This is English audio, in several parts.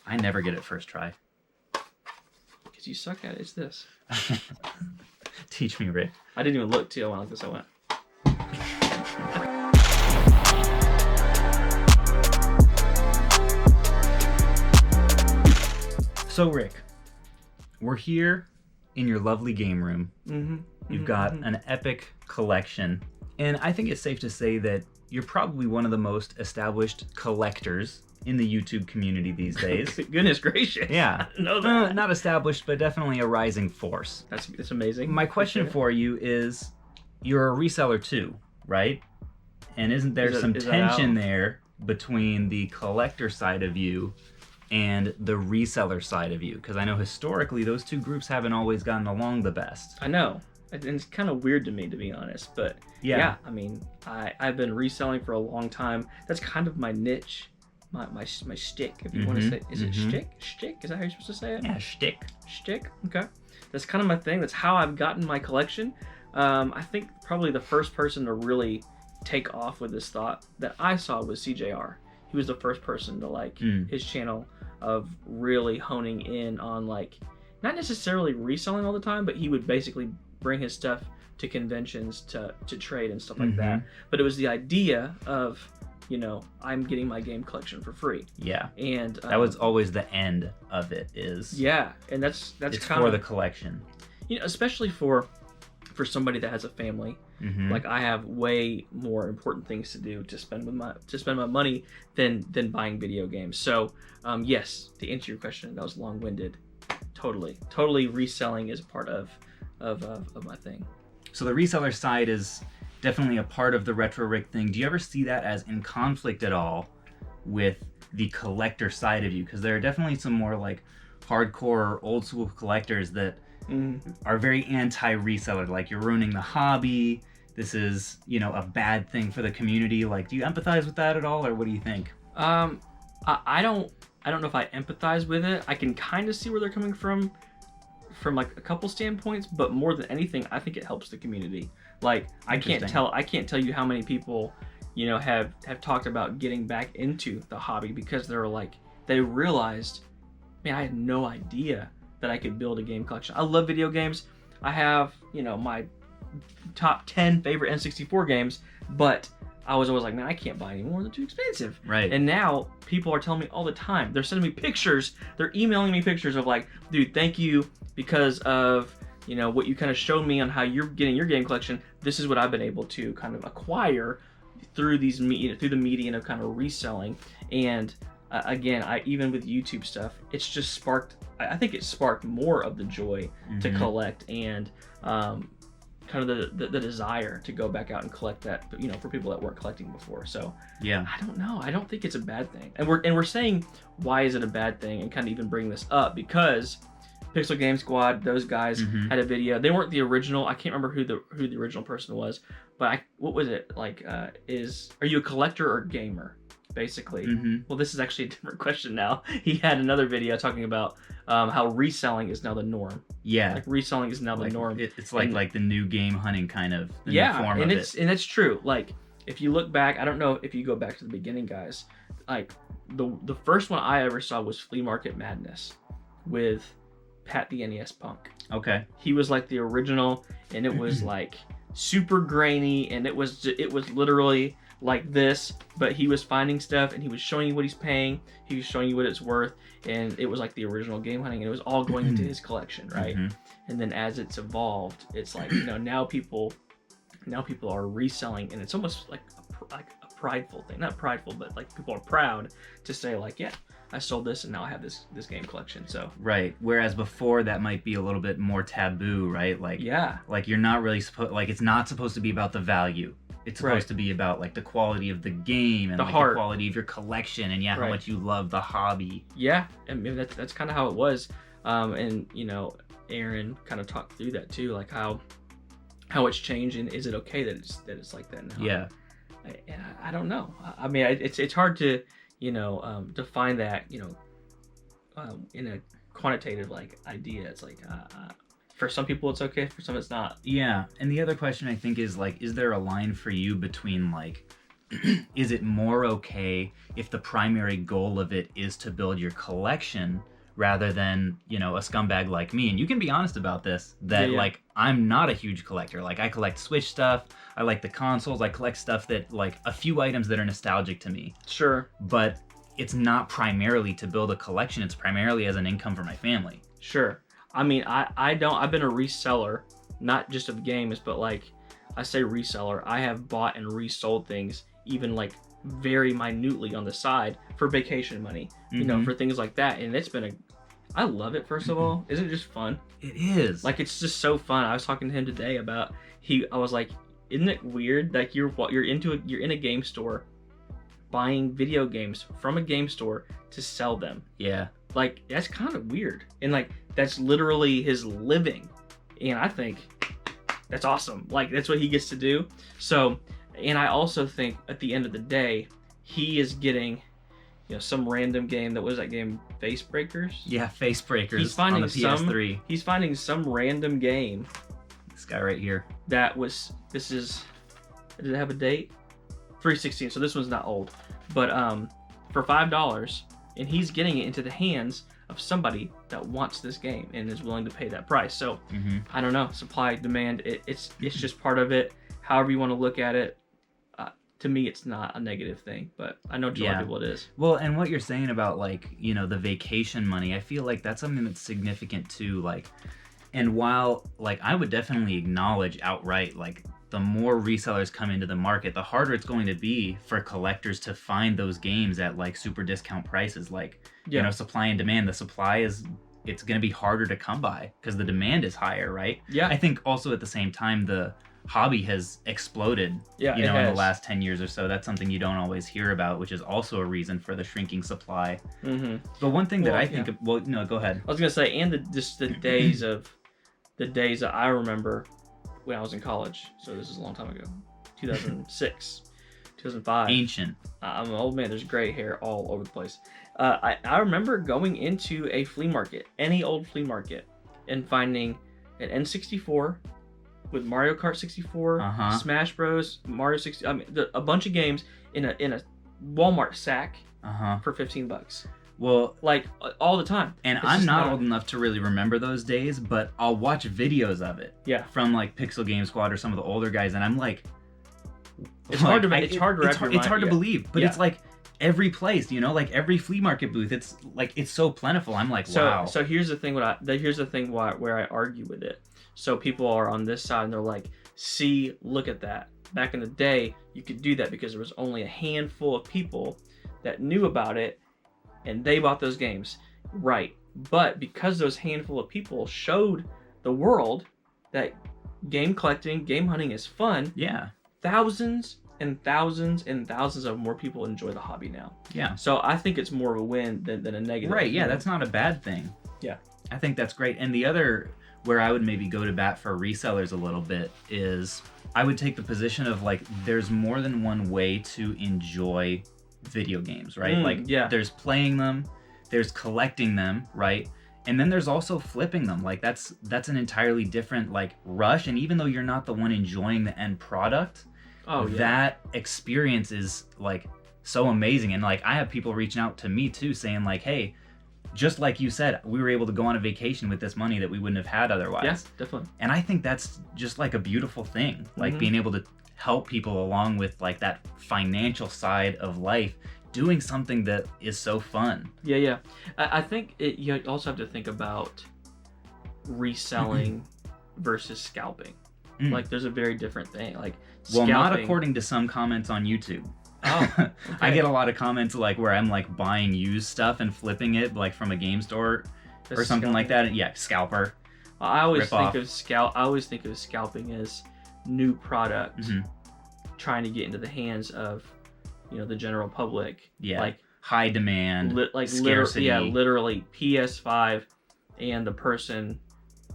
I never get it first try. Because you suck at it. It's this. Teach me, Rick. I didn't even look, too. I went like this. I went. So, Rick, we're here in your lovely game room. You've got an epic collection. And I think it's safe to say that you're probably one of the most established collectors in the YouTube community these days. Goodness gracious. Yeah. I know that. Not established, but definitely a rising force. That's amazing. My question for you is, you're a reseller too, right? And isn't there some tension there between the collector side of you and the reseller side of you? Because I know historically those two groups haven't always gotten along the best. I know. And it's kind of weird to me, to be honest. But yeah, I mean, I've been reselling for a long time. That's kind of my niche, my shtick, if you want to say. Is it shtick? Shtick? Is that how you're supposed to say it? Yeah, shtick. Shtick? Okay. That's kind of my thing. That's how I've gotten my collection. I think probably the first person to really take off with this thought that I saw was CJR. He was the first person to like his channel of really honing in on like, not necessarily reselling all the time, but he would basically bring his stuff to conventions to trade and stuff like that. But it was the idea of, you know, I'm getting my game collection for free. Yeah. And that was always the end of it is. Yeah. And that's it's kind of for the collection. You know, especially for somebody that has a family. Like I have way more important things to do to spend my money than buying video games. So yes, to answer your question, that was long-winded. Totally reselling is a part of my thing. So the reseller side is definitely a part of the Retro Rick thing. Do you ever see that as in conflict at all with the collector side of you? Because there are definitely some more like hardcore old school collectors that are very anti-reseller. Like, you're ruining the hobby. This is, you know, a bad thing for the community. Like, do you empathize with that at all, or what do you think? I don't know if I empathize with it. I can kind of see where they're coming from like a couple standpoints, but more than anything, I think it helps the community. Like, I can't tell you how many people, you know, have talked about getting back into the hobby because they realized, man, I had no idea that I could build a game collection. I love video games. I have, you know, my top 10 favorite N64 games, but I was always like, man, I can't buy any more. They're too expensive. Right. And now people are telling me all the time. They're sending me pictures. They're emailing me pictures of like, dude, thank you because of, you know, what you kind of showed me on how you're getting your game collection. This is what I've been able to kind of acquire through the median of kind of reselling. And again, even with YouTube stuff, it's just sparked. I think it sparked more of the joy to collect and kind of the desire to go back out and collect that, you know, for people that weren't collecting before. So yeah, I don't know. I don't think it's a bad thing. And we're saying, why is it a bad thing, and kind of even bring this up because Pixel Game Squad, those guys had a video. They weren't the original. I can't remember who the original person was, but what was it like? Are you a collector or gamer? Basically. Well, this is actually a different question now. He had another video talking about how reselling is now the norm. Yeah. Like, reselling is now the norm. It's like the new game hunting kind of new form of it. And it's true. Like, if you look back, I don't know if you go back to the beginning, guys. Like, the first one I ever saw was Flea Market Madness with Pat the NES Punk. Okay. He was like the original, and it was like super grainy, and it was literally like this, but he was finding stuff and he was showing you what he's paying, he was showing you what it's worth, and it was like the original game hunting, and it was all going into his collection, right? And then as it's evolved, it's like, you know, now people are reselling, and it's almost like a prideful thing. Not prideful, but like people are proud to say like, yeah, I sold this and now I have this game collection. So right. Whereas before that might be a little bit more taboo, right? Like, yeah, like you're not really supposed, like, it's not supposed to be about the value. It's supposed to be about like the quality of the game and the quality of your collection and how much you love the hobby. Yeah, I mean that's kind of how it was. And you know, Aaron kind of talked through that too, like how it's changed, and is it okay that it's like that now? Yeah. I don't know. I mean, it's hard to, you know, define that, you know, in a quantitative like idea. It's like for some people it's okay, for some it's not. Yeah. And the other question I think is like, is there a line for you between like is it more okay if the primary goal of it is to build your collection rather than, a scumbag like me? And you can be honest about this, that like I'm not a huge collector. Like I collect Switch stuff, I like the consoles, I collect stuff that like a few items that are nostalgic to me. Sure. But it's not primarily to build a collection, it's primarily as an income for my family. Sure. I mean, I've been a reseller, not just of games, but like I say reseller, I have bought and resold things even like very minutely on the side for vacation money, for things like that. And it's been I love it. First of all, isn't it just fun? It is. Like, it's just so fun. I was talking to him today about, I was like, isn't it weird that you're in a game store buying video games from a game store to sell them? Yeah. Like, that's kind of weird. And like, that's literally his living. And I think that's awesome. Like, that's what he gets to do. So, and I also think at the end of the day, he is getting, some random game. That was that game, Face Breakers? Yeah, Face Breakers. He's finding on the PS3. He's finding some random game. This guy right here. Did it have a date? 316, so this one's not old. But for $5, and he's getting it into the hands of somebody that wants this game and is willing to pay that price. So, I don't know, supply, demand, it's just part of it. However you want to look at it. To me, it's not a negative thing, but I know to a lot of people it is. Well, and what you're saying about like, the vacation money, I feel like that's something that's significant too. Like, and while like I would definitely acknowledge outright, like the more resellers come into the market, the harder it's going to be for collectors to find those games at like super discount prices. Like, supply and demand. The supply it's going to be harder to come by because the demand is higher, right? Yeah. I think also at the same time, the hobby has exploded, in the last 10 years or so. That's something you don't always hear about, which is also a reason for the shrinking supply. But one thing that I think, go ahead. I was gonna say, and the days that I remember when I was in college. So this is a long time ago, 2006, 2005. Ancient. I'm an old man. There's gray hair all over the place. I remember going into a flea market, any old flea market, and finding an N64. With Mario Kart 64, Smash Bros, Mario 60, a bunch of games in a Walmart sack for $15. Well, like all the time. And I'm not old enough to really remember those days, but I'll watch videos of it. Yeah. From like Pixel Game Squad or some of the older guys, and I'm like, it's hard to believe, but it's like every place, like every flea market booth. It's like it's so plentiful. I'm like, wow. So here's the thing. Where I argue with it. So people are on this side and they're like, see, look at that. Back in the day, you could do that because there was only a handful of people that knew about it and they bought those games. Right. But because those handful of people showed the world that game collecting, game hunting is fun, thousands and thousands and thousands of more people enjoy the hobby now. Yeah. So I think it's more of a win than a negative. Right, yeah, that's not a bad thing. Yeah. I think that's great. And the other, where I would maybe go to bat for resellers a little bit, is I would take the position of like, there's more than one way to enjoy video games, right? There's playing them, there's collecting them, right? And then there's also flipping them. Like that's an entirely different like rush. And even though you're not the one enjoying the end product, that experience is like so amazing. And like I have people reaching out to me too saying like, hey, just like you said, we were able to go on a vacation with this money that we wouldn't have had otherwise. Yeah, definitely. And I think that's just like a beautiful thing, like being able to help people along with like that financial side of life, doing something that is so fun. Yeah. I think you also have to think about reselling versus scalping. Like there's a very different thing. Like scalping, well, not according to some comments on YouTube. Oh, okay. I get a lot of comments like where I'm like buying used stuff and flipping it like from a game store or something like that. Yeah, scalper. I always think of scalping as new product trying to get into the hands of the general public. Yeah, like high demand, scarcity. Literally PS5 and the person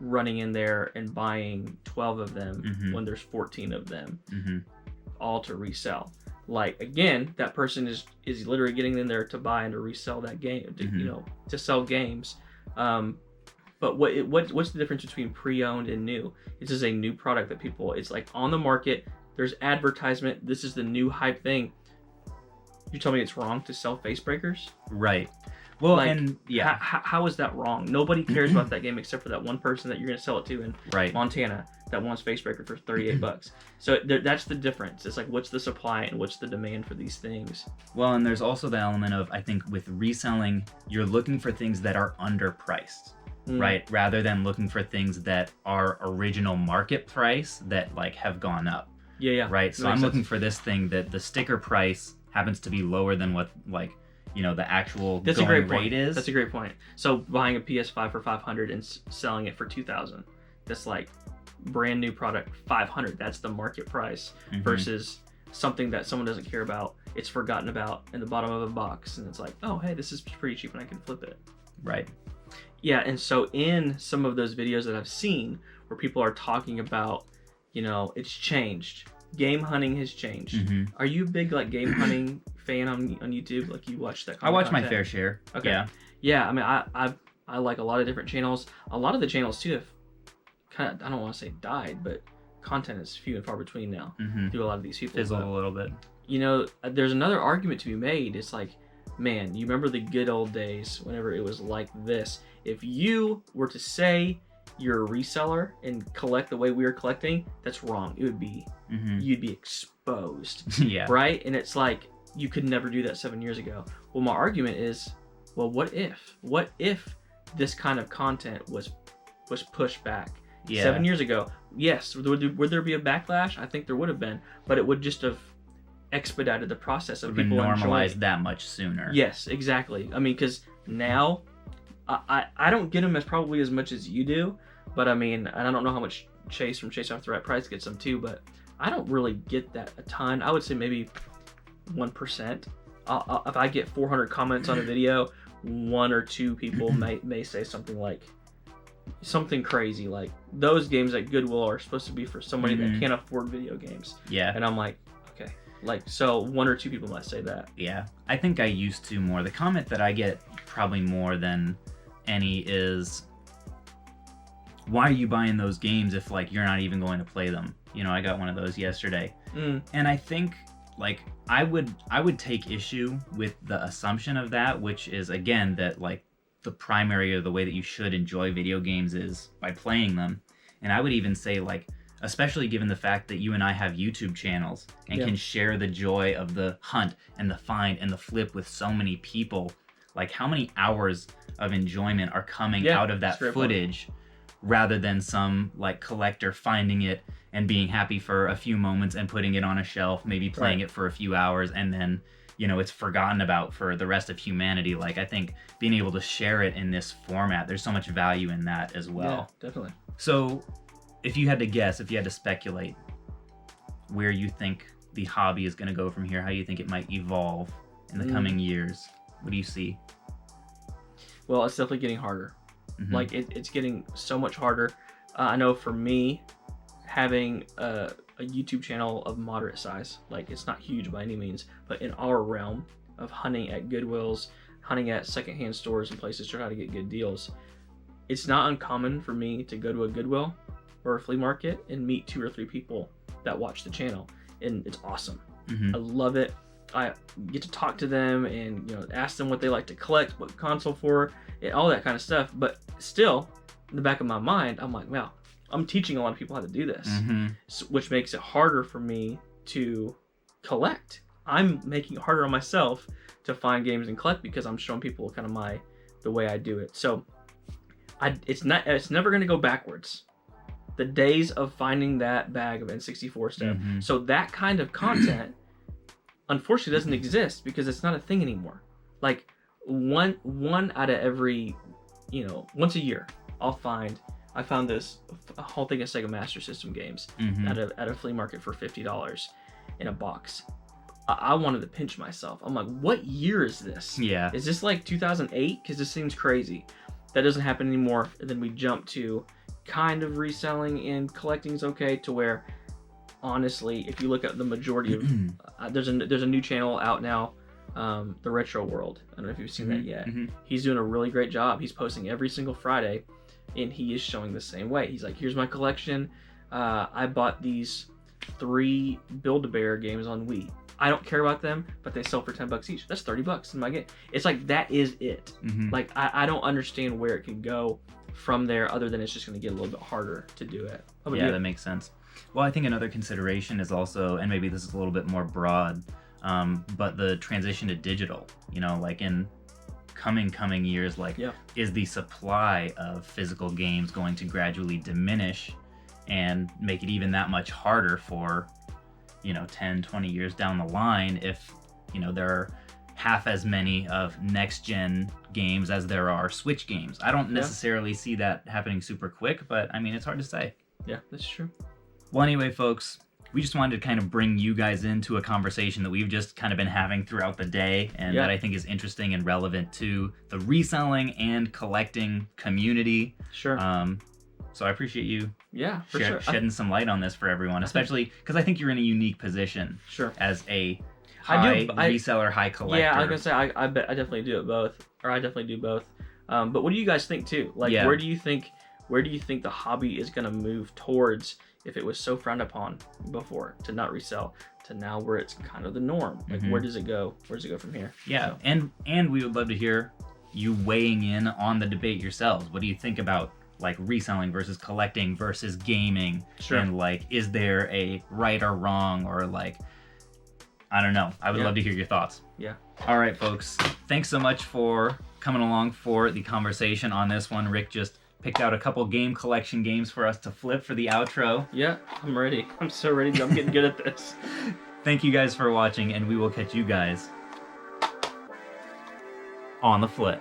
running in there and buying 12 of them when there's 14 of them, all to resell. Like again, that person is literally getting in there to buy and to resell that game, to sell games. But what's the difference between pre-owned and new? This is a new product that it's like on the market, There's advertisement. This is the new hype thing. You tell me it's wrong to sell face breakers? Right. Well, like, and yeah. How is that wrong? Nobody cares about that game except for that one person that you're going to sell it to in Montana that wants face breaker for $38. So that's the difference. It's like, what's the supply and what's the demand for these things? Well, and there's also the element of, I think with reselling, you're looking for things that are underpriced, right? Rather than looking for things that are original market price that like have gone up. Yeah. Right. So I'm looking for this thing that the sticker price happens to be lower than what like, you know, the actual going rate is. That's a great point. So buying a PS5 for $500 and selling it for $2,000, that's like brand new product $500. That's the market price versus something that someone doesn't care about. It's forgotten about in the bottom of a box, and it's like, oh hey, this is pretty cheap and I can flip it. Right. Yeah, and so in some of those videos that I've seen where people are talking about, you know, it's changed. Game hunting has changed. Are you a big like game hunting fan on YouTube? Like you watch that kind I watch content? My fair share. Okay. Yeah. I mean, I like a lot of different channels. A lot of the channels too have kind of, I don't want to say died, but content is few and far between now through a lot of these people. Fizzled a little bit. You know, there's another argument to be made. It's like, man, you remember the good old days whenever it was like this. If you were to say you're a reseller and collect the way we were collecting, that's wrong. It would be, you'd be exposed. Yeah. Right? And it's like, you could never do that 7 years ago. Well, my argument is, well, what if this kind of content was pushed back 7 years ago? Yes. Would there be a backlash? I think there would have been, but it would just have expedited the process of people normalized that much sooner. Yes, exactly. I mean, because now I don't get them probably as much as you do, but I mean, and I don't know how much Chase from Chase Off the Right Price gets them too, but I don't really get that a ton. I would say maybe 1%. If I get 400 comments on a video, 1 or 2 people may say something like something crazy, like those games at Goodwill are supposed to be for somebody that can't afford video games. Yeah. And I'm like, okay, like, so 1 or 2 people might say that. Yeah, I think I used to more. The comment that I get probably more than any is, why are you buying those games if like you're not even going to play them? You know, I got one of those yesterday. And I think like I would take issue with the assumption of that, which is again that like the primary or the way that you should enjoy video games is by playing them. And I would even say like, especially given the fact that you and I have YouTube channels and can share the joy of the hunt and the find and the flip with so many people, like how many hours of enjoyment are coming out of that footage rather than some like collector finding it and being happy for a few moments and putting it on a shelf, maybe playing it for a few hours, and then, you know, it's forgotten about for the rest of humanity. Like I think being able to share it in this format, there's so much value in that as well. Yeah, definitely. So if you had to guess, if you had to speculate where you think the hobby is going to go from here, how you think it might evolve in the coming years, what do you see? Well, it's definitely getting harder. Like it's getting so much harder. I know for me, having a YouTube channel of moderate size, like it's not huge by any means, but in our realm of hunting at Goodwills, hunting at secondhand stores and places to try to get good deals, it's not uncommon for me to go to a Goodwill or a flea market and meet 2 or 3 people that watch the channel, and it's awesome. I love it. I get to talk to them and, you know, ask them what they like to collect, what console for, and all that kind of stuff. But still, in the back of my mind, I'm like, wow, I'm teaching a lot of people how to do this, which makes it harder for me to collect. I'm making it harder on myself to find games and collect because I'm showing people kind of the way I do it. So it's never going to go backwards. The days of finding that bag of N64 stuff. So that kind of content, unfortunately, doesn't exist because it's not a thing anymore. Like one out of every, you know, once a year, I found this a whole thing of Sega Master System games at a flea market for $50 in a box. I wanted to pinch myself. I'm like, what year is this? Yeah. Is this like 2008? Because this seems crazy. That doesn't happen anymore. And then we jump to kind of reselling and collecting is okay, to where honestly, if you look at the majority of there's a new channel out now, the Retro World. I don't know if you've seen that yet. He's doing a really great job. He's posting every single Friday, and he is showing the same way. He's like, here's my collection. I bought these 3 Build-A-Bear games on Wii. I don't care about them, but they sell for $10 each. That's $30 in my game. It's like, that is it. Mm-hmm. Like, I don't understand where it can go from there, other than it's just going to get a little bit harder to do it. Yeah, that makes sense. Well, I think another consideration is also, and maybe this is a little bit more broad, but the transition to digital. You know, like in coming years, like, is the supply of physical games going to gradually diminish and make it even that much harder for, 10, 20 years down the line if, there are half as many of next-gen games as there are Switch games? I don't necessarily see that happening super quick, but, I mean, it's hard to say. Yeah, that's true. Well, anyway, folks, we just wanted to kind of bring you guys into a conversation that we've just kind of been having throughout the day, and that I think is interesting and relevant to the reselling and collecting community. Sure. So I appreciate you shedding some light on this for everyone, especially because I think you're in a unique position as a high reseller, high collector. Yeah, I was going to say, I bet I definitely do it both, or I definitely do both. But what do you guys think, too? Like, where do you think the hobby is going to move towards if it was so frowned upon before to not resell to now where it's kind of the norm? Like, where does it go? Where does it go from here? Yeah, so. And we would love to hear you weighing in on the debate yourselves. What do you think about, like, reselling versus collecting versus gaming? Sure. And, like, is there a right or wrong, or, like, I don't know. I would love to hear your thoughts. Yeah. All right, folks. Thanks so much for coming along for the conversation on this one. Rick just picked out a couple game collection games for us to flip for the outro. Yeah, I'm ready. I'm so ready. I'm getting good at this. Thank you guys for watching, and we will catch you guys on the flip.